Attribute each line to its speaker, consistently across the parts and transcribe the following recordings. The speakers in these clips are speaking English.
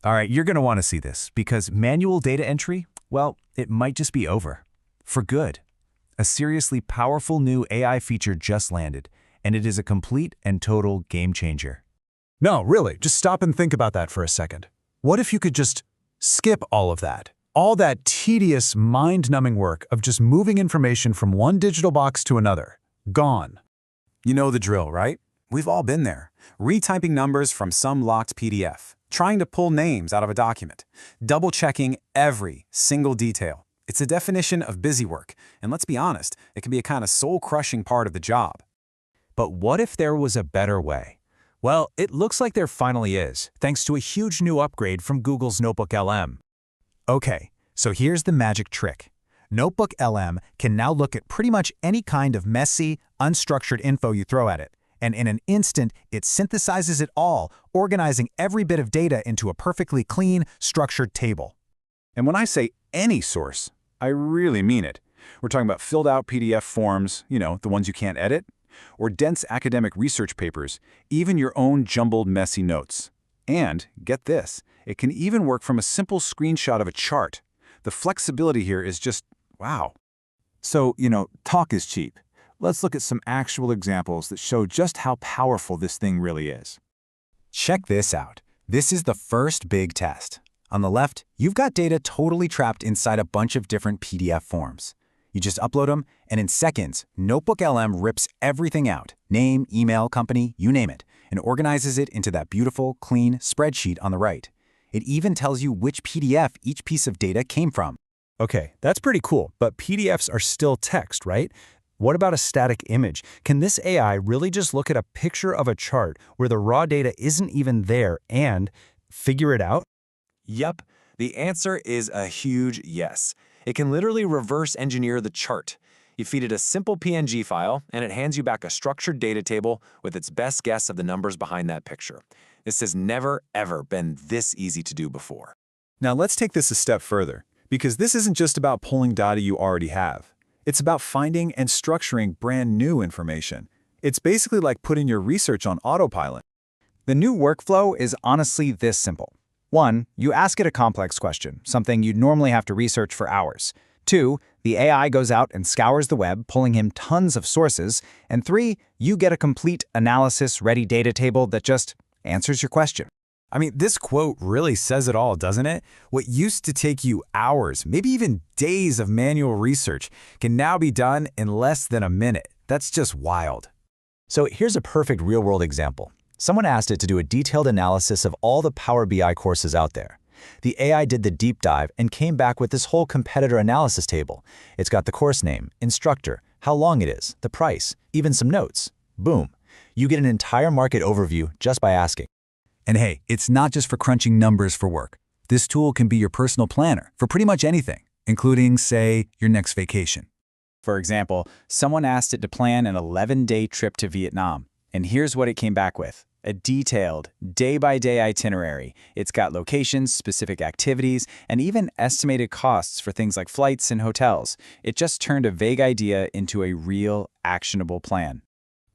Speaker 1: All right, you're going to want to see this because manual data entry, well, it might just be over. For good. A seriously powerful new AI feature just landed, and it is a complete and total game changer.
Speaker 2: No, really, just stop and think about that for a second. What if you could just skip all of that? All that tedious, mind-numbing work of just moving information from one digital box to another. Gone.
Speaker 3: You know the drill, right? We've all been there. Retyping numbers from some locked PDF, trying to pull names out of a document, double-checking every single detail. It's a definition of busy work, and let's be honest, it can be a kind of soul-crushing part of the job.
Speaker 1: But what if there was a better way? Well, it looks like there finally is, thanks to a huge new upgrade from Google's NotebookLM. Okay, so here's the magic trick. NotebookLM can now look at pretty much any kind of messy, unstructured info you throw at it, and in an instant, it synthesizes it all, organizing every bit of data into a perfectly clean, structured table.
Speaker 3: And when I say any source, I really mean it. We're talking about filled-out PDF forms, the ones you can't edit, or dense academic research papers, even your own jumbled, messy notes. And, get this, it can even work from a simple screenshot of a chart. The flexibility here is just, wow.
Speaker 4: So, talk is cheap. Let's look at some actual examples that show just how powerful this thing really is.
Speaker 1: Check this out. This is the first big test. On the left, you've got data totally trapped inside a bunch of different PDF forms. You just upload them, and in seconds, NotebookLM rips everything out, name, email, company, you name it, and organizes it into that beautiful, clean spreadsheet on the right. It even tells you which PDF each piece of data came from.
Speaker 2: Okay, that's pretty cool, but PDFs are still text, right? What about a static image? Can this AI really just look at a picture of a chart where the raw data isn't even there and figure it out?
Speaker 5: Yep, the answer is a huge yes. It can literally reverse engineer the chart. You feed it a simple PNG file, and it hands you back a structured data table with its best guess of the numbers behind that picture. This has never, ever been this easy to do before.
Speaker 3: Now let's take this a step further, because this isn't just about pulling data you already have. It's about finding and structuring brand new information. It's basically like putting your research on autopilot.
Speaker 6: The new workflow is honestly this simple. 1. You ask it a complex question, something you'd normally have to research for hours. 2. The AI goes out and scours the web, pulling him tons of sources. And 3. You get a complete analysis-ready data table that just answers your question.
Speaker 1: I mean, this quote really says it all, doesn't it? What used to take you hours, maybe even days of manual research, can now be done in less than a minute. That's just wild.
Speaker 7: So here's a perfect real-world example. Someone asked it to do a detailed analysis of all the Power BI courses out there. The AI did the deep dive and came back with this whole competitor analysis table. It's got the course name, instructor, how long it is, the price, even some notes. Boom. You get an entire market overview just by asking.
Speaker 1: And hey, it's not just for crunching numbers for work. This tool can be your personal planner for pretty much anything, including, say, your next vacation.
Speaker 6: For example, someone asked it to plan an 11-day trip to Vietnam, and here's what it came back with. A detailed, day-by-day itinerary. It's got locations, specific activities, and even estimated costs for things like flights and hotels. It just turned a vague idea into a real, actionable plan.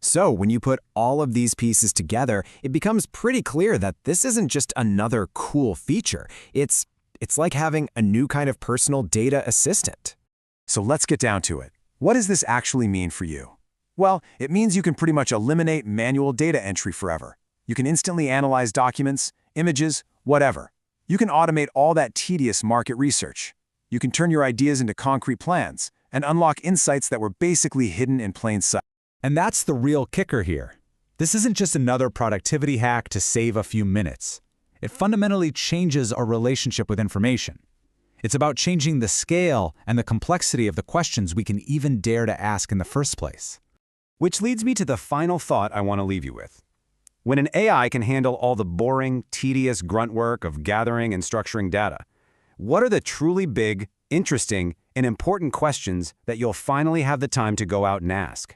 Speaker 8: So when you put all of these pieces together, it becomes pretty clear that this isn't just another cool feature. It's like having a new kind of personal data assistant.
Speaker 3: So let's get down to it. What does this actually mean for you? Well, it means you can pretty much eliminate manual data entry forever. You can instantly analyze documents, images, whatever. You can automate all that tedious market research. You can turn your ideas into concrete plans and unlock insights that were basically hidden in plain sight.
Speaker 2: And that's the real kicker here. This isn't just another productivity hack to save a few minutes. It fundamentally changes our relationship with information. It's about changing the scale and the complexity of the questions we can even dare to ask in the first place.
Speaker 3: Which leads me to the final thought I want to leave you with. When an AI can handle all the boring, tedious grunt work of gathering and structuring data, what are the truly big, interesting, and important questions that you'll finally have the time to go out and ask?